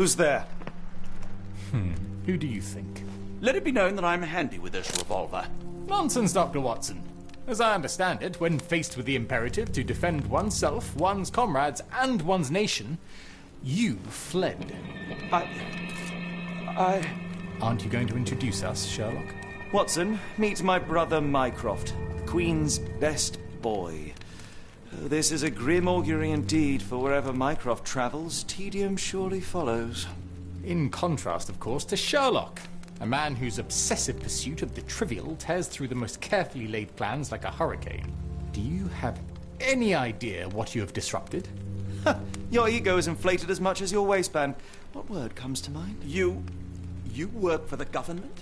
Who's there? Who do you think? Let it be known that I'm handy with this revolver. Nonsense, Dr. Watson. As I understand it, when faced with the imperative to defend oneself, one's comrades, and one's nation, you fled. Aren't you going to introduce us, Sherlock? Watson, meet my brother Mycroft, the Queen's best boy. This is a grim augury indeed, for wherever Mycroft travels, tedium surely follows. In contrast, of course, to Sherlock, a man whose obsessive pursuit of the trivial tears through the most carefully laid plans like a hurricane. Do you have any idea what you have disrupted? Your ego is inflated as much as your waistband. What word comes to mind? You work for the government?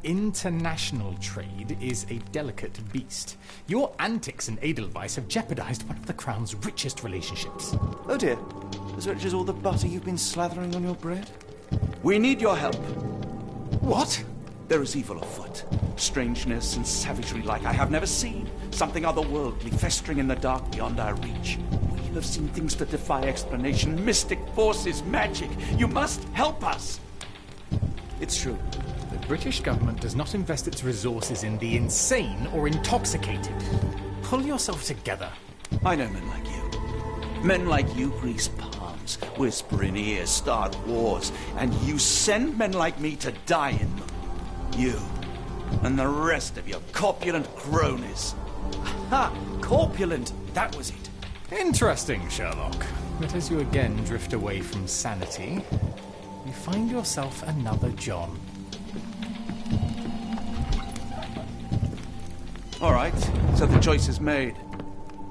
International trade is a delicate beast. Your antics and Edelweiss have jeopardized one of the Crown's richest relationships. Oh dear. As rich as all the butter you've been slathering on your bread? We need your help. What? There is evil afoot. Strangeness and savagery like I have never seen. Something otherworldly festering in the dark beyond our reach. We have seen things that defy explanation. Mystic forces, magic. You must help us. It's true. The British government does not invest its resources in the insane or intoxicated. Pull yourself together. I know men like you. Men like you grease palms, whisper in ears, start wars, and you send men like me to die in them. You and the rest of your corpulent cronies. Ha! Corpulent! That was it. Interesting, Sherlock. But as you again drift away from sanity, you find yourself another John. All right, so the choice is made.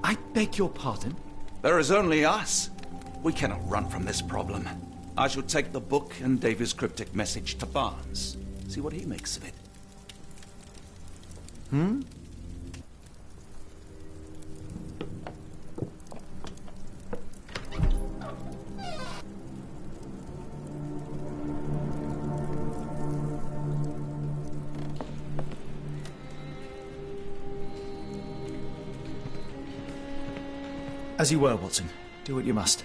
I beg your pardon? There is only us. We cannot run from this problem. I shall take the book and Davy's cryptic message to Barnes. See what he makes of it. As you were, Watson. Do what you must.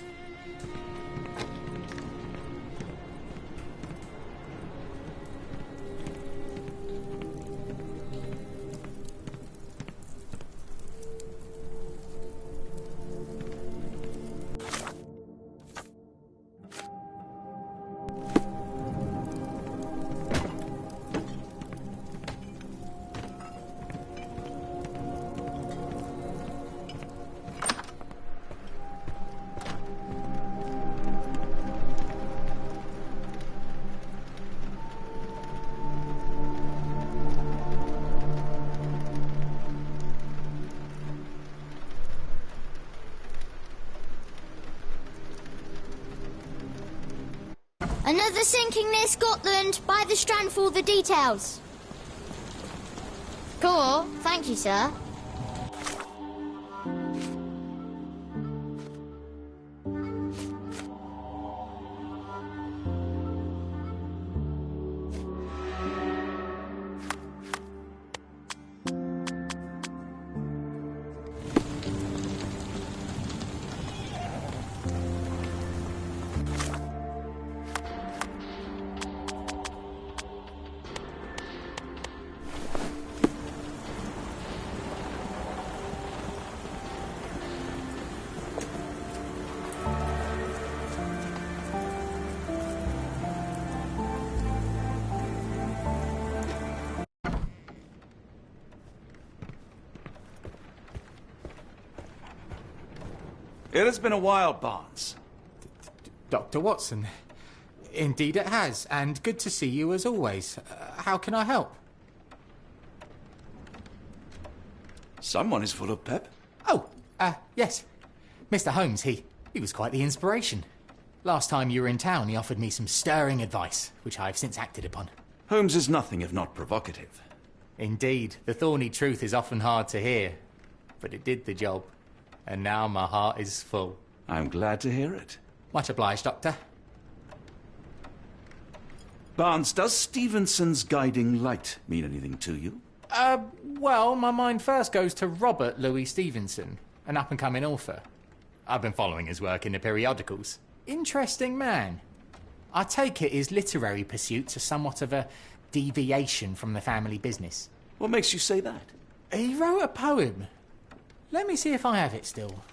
Another sinking near Scotland. By the Strand for all the details. Cool. Thank you, sir. It has been a while, Barnes. Dr. Watson. Indeed it has, and good to see you as always. How can I help? Someone is full of pep. Oh, yes. Mr. Holmes, he was quite the inspiration. Last time you were in town, he offered me some stirring advice, which I've since acted upon. Holmes is nothing if not provocative. Indeed, the thorny truth is often hard to hear, but it did the job. And now my heart is full. I'm glad to hear it. Much obliged, Doctor. Barnes, does Stevenson's guiding light mean anything to you? Well, my mind first goes to Robert Louis Stevenson, an up-and-coming author. I've been following his work in the periodicals. Interesting man. I take it his literary pursuits are somewhat of a deviation from the family business. What makes you say that? He wrote a poem. Let me see if I have it still.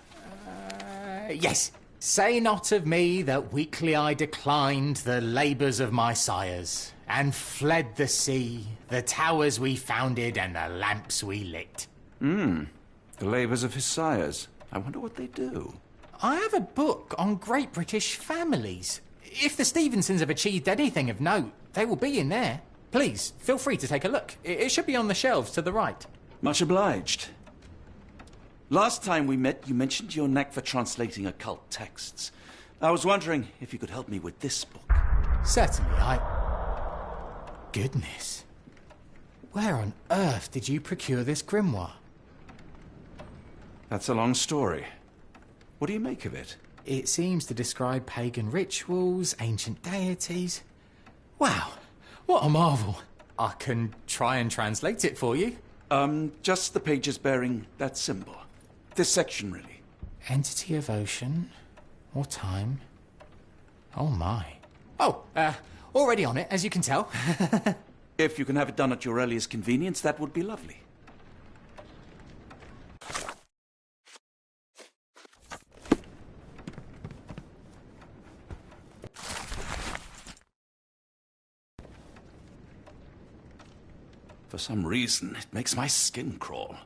Yes. Say not of me that weakly I declined the labours of my sires, and fled the sea, the towers we founded, and the lamps we lit. The labours of his sires. I wonder what they do. I have a book on great British families. If the Stevensons have achieved anything of note, they will be in there. Please, feel free to take a look. It should be on the shelves to the right. Much obliged. Last time we met, you mentioned your knack for translating occult texts. I was wondering if you could help me with this book. Certainly, Goodness. Where on earth did you procure this grimoire? That's a long story. What do you make of it? It seems to describe pagan rituals, ancient deities. Wow, what a marvel. I can try and translate it for you. Just the pages bearing that symbol. This section, really. Entity of ocean or time. Oh my. Oh, already on it, as you can tell. If you can have it done at your earliest convenience, that would be lovely. For some reason, it makes my skin crawl.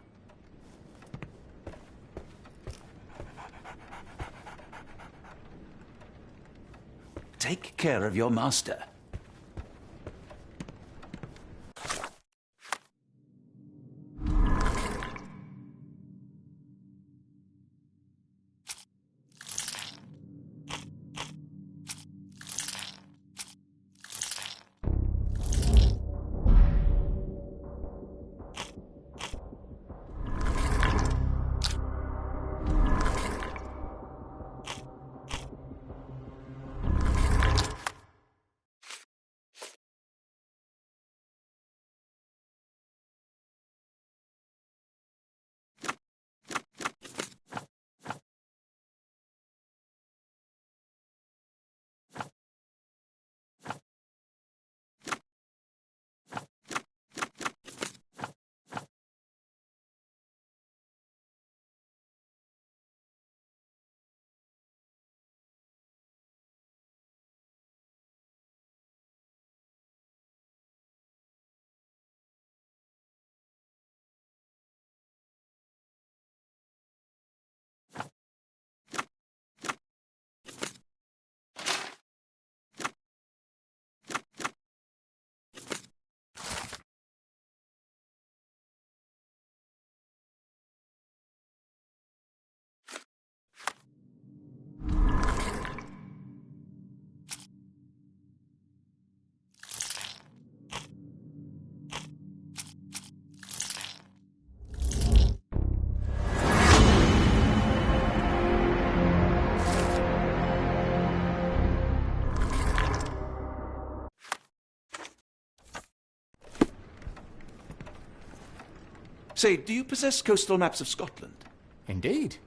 Take care of your master. Say, do you possess coastal maps of Scotland? Indeed.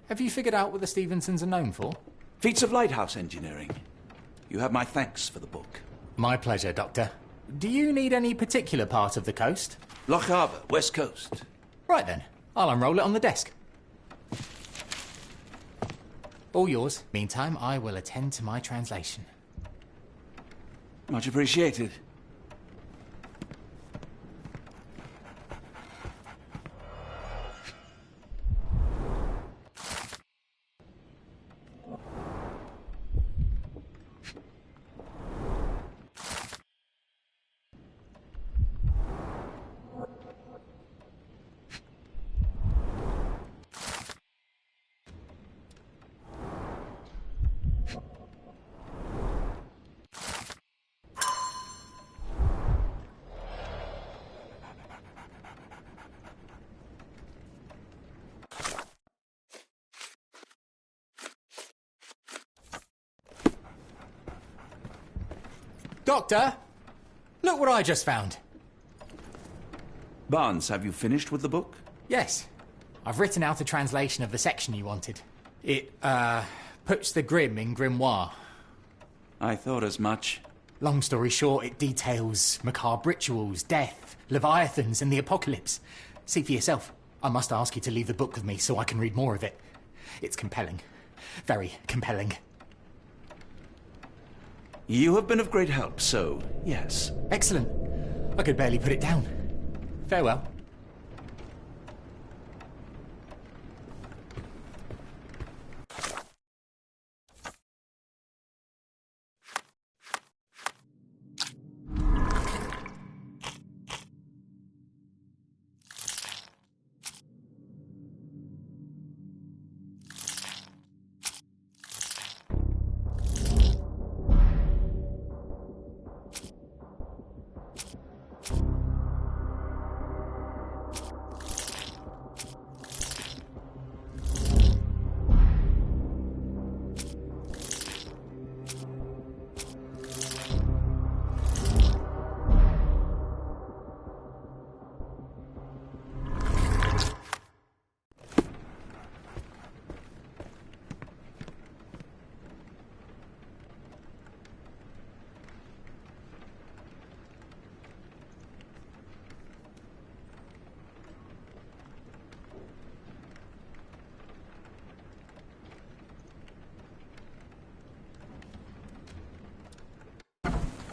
Have you figured out what the Stevensons are known for? Feats of lighthouse engineering. You have my thanks for the book. My pleasure, Doctor. Do you need any particular part of the coast? Loch Harbour, West Coast. Right then, I'll unroll it on the desk. All yours. Meantime, I will attend to my translation. Much appreciated. Doctor! Look what I just found. Barnes, have you finished with the book? Yes. I've written out a translation of the section you wanted. It, puts the grim in grimoire. I thought as much. Long story short, it details macabre rituals, death, leviathans, and the apocalypse. See for yourself. I must ask you to leave the book with me so I can read more of it. It's compelling. Very compelling. You have been of great help, so yes. Excellent. I could barely put it down. Farewell.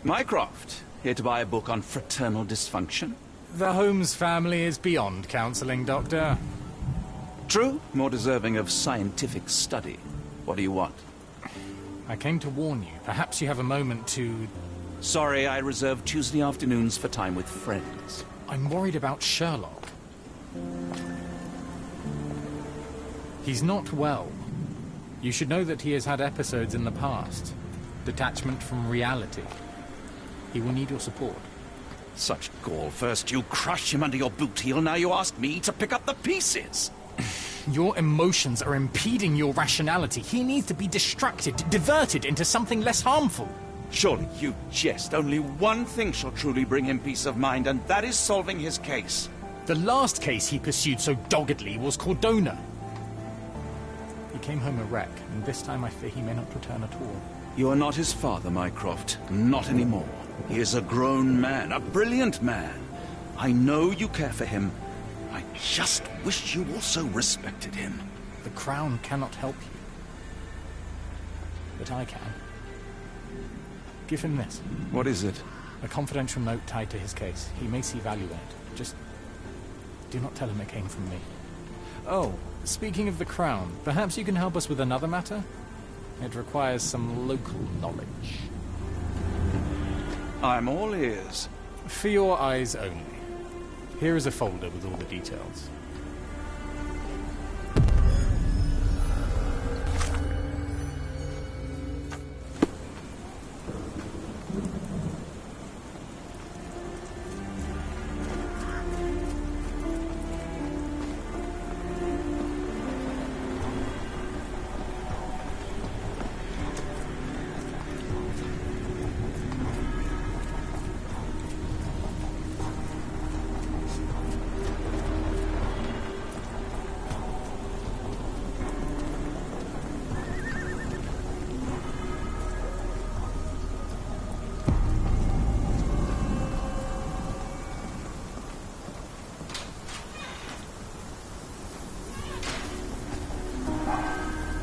Mycroft, here to buy a book on fraternal dysfunction. The Holmes family is beyond counselling, Doctor. True, more deserving of scientific study. What do you want? I came to warn you. Perhaps you have a moment to... Sorry, I reserve Tuesday afternoons for time with friends. I'm worried about Sherlock. He's not well. You should know that he has had episodes in the past. Detachment from reality. He will need your support. Such gall. First you crush him under your boot heel, now you ask me to pick up the pieces. Your emotions are impeding your rationality. He needs to be distracted, diverted into something less harmful. Surely you jest. Only one thing shall truly bring him peace of mind, and that is solving his case. The last case he pursued so doggedly was Cordona. He came home a wreck, and this time I fear he may not return at all. You are not his father, Mycroft. Not anymore. He is a grown man, a brilliant man. I know you care for him. I just wish you also respected him. The Crown cannot help you. But I can. Give him this. What is it? A confidential note tied to his case. He may see value in it. Just do not tell him it came from me. Oh, speaking of the Crown, perhaps you can help us with another matter? It requires some local knowledge. I'm all ears. For your eyes only. Here is a folder with all the details.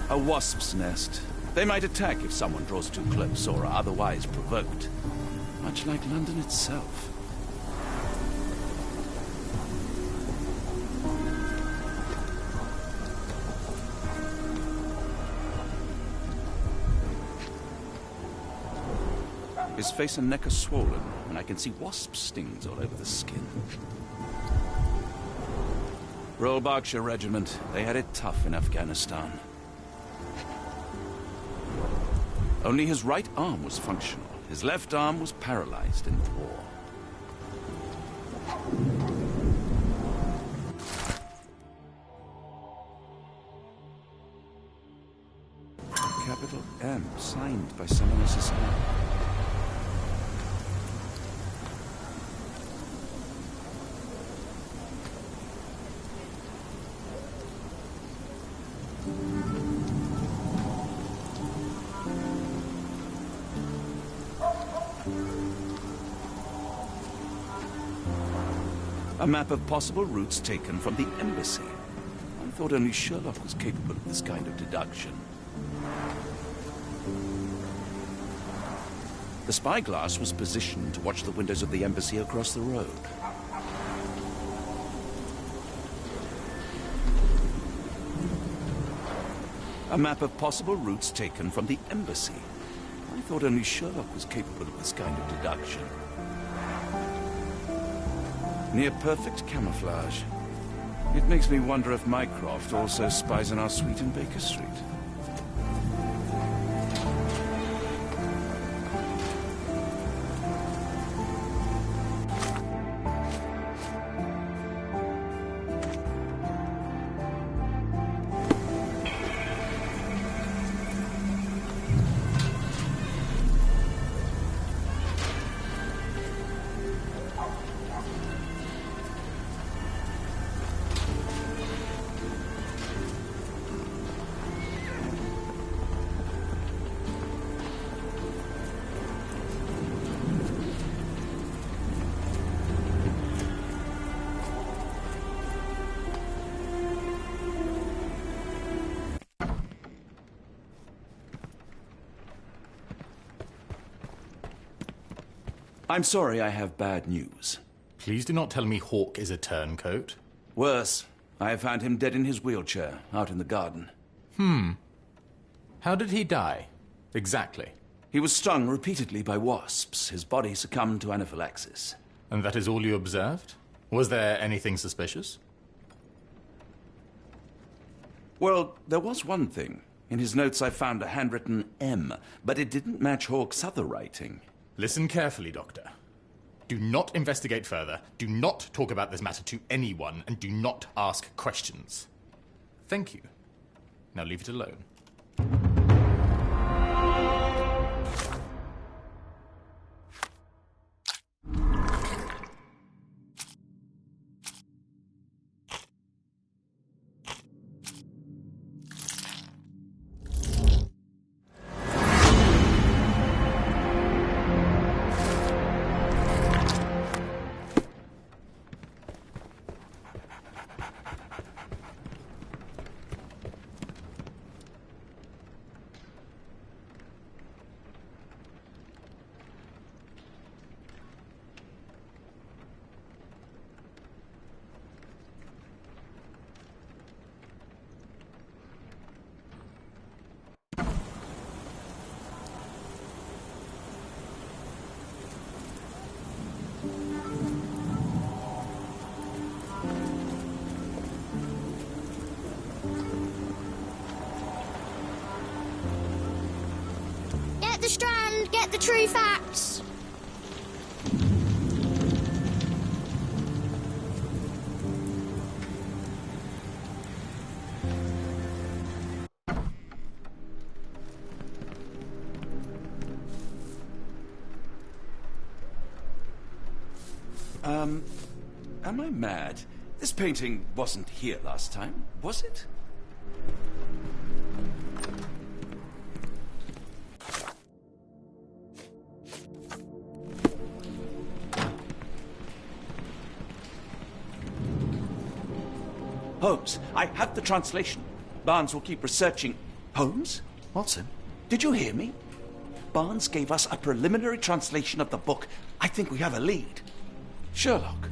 A wasp's nest. They might attack if someone draws too close or are otherwise provoked. Much like London itself. His face and neck are swollen, and I can see wasp stings all over the skin. Royal Berkshire Regiment. They had it tough in Afghanistan. Only his right arm was functional. His left arm was paralyzed in the war. Capital M, signed by someone else's hand. A map of possible routes taken from the embassy. I thought only Sherlock was capable of this kind of deduction. The spyglass was positioned to watch the windows of the embassy across the road. A map of possible routes taken from the embassy. I thought only Sherlock was capable of this kind of deduction. Near perfect camouflage. It makes me wonder if Mycroft also spies on our suite in Baker Street. I'm sorry, I have bad news. Please do not tell me Hawke is a turncoat. Worse, I have found him dead in his wheelchair, out in the garden. How did he die? Exactly. He was stung repeatedly by wasps. His body succumbed to anaphylaxis. And that is all you observed? Was there anything suspicious? Well, there was one thing. In his notes I found a handwritten M, but it didn't match Hawke's other writing. Listen carefully, Doctor. Do not investigate further, do not talk about this matter to anyone, and do not ask questions. Thank you. Now leave it alone. Get the Strand, get the true facts. Am I mad? This painting wasn't here last time, was it? Holmes, I have the translation. Barnes will keep researching. Holmes? Watson? Did you hear me? Barnes gave us a preliminary translation of the book. I think we have a lead. Sherlock,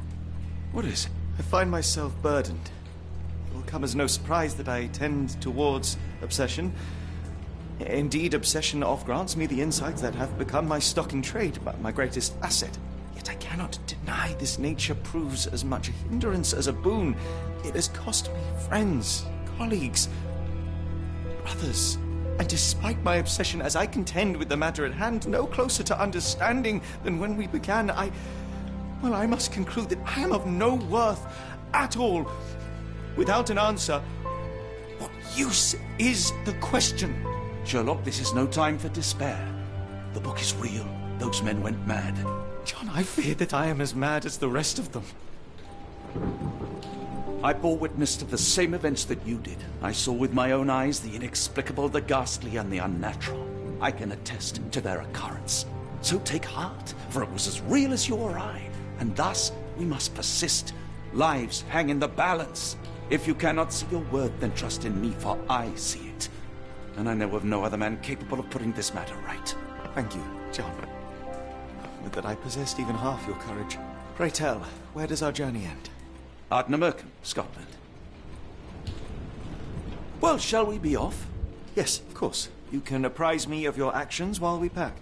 what is it? I find myself burdened. It will come as no surprise that I tend towards obsession. Indeed, obsession oft grants me the insights that have become my stock in trade, my greatest asset. Yet I cannot deny this nature proves as much a hindrance as a boon. It has cost me friends, colleagues, brothers. And despite my obsession, as I contend with the matter at hand, no closer to understanding than when we began, I must conclude that I am of no worth at all. Without an answer, what use is the question? Sherlock, this is no time for despair. The book is real. Those men went mad. John, I fear that I am as mad as the rest of them. I bore witness to the same events that you did. I saw with my own eyes the inexplicable, the ghastly, and the unnatural. I can attest to their occurrence. So take heart, for it was as real as you or I. And thus, we must persist. Lives hang in the balance. If you cannot see your worth, then trust in me, for I see it. And I know of no other man capable of putting this matter right. Thank you, John. Would that I possessed even half your courage. Pray tell, where does our journey end? Ardnamurchan, Scotland. Well, shall we be off? Yes, of course. You can apprise me of your actions while we pack.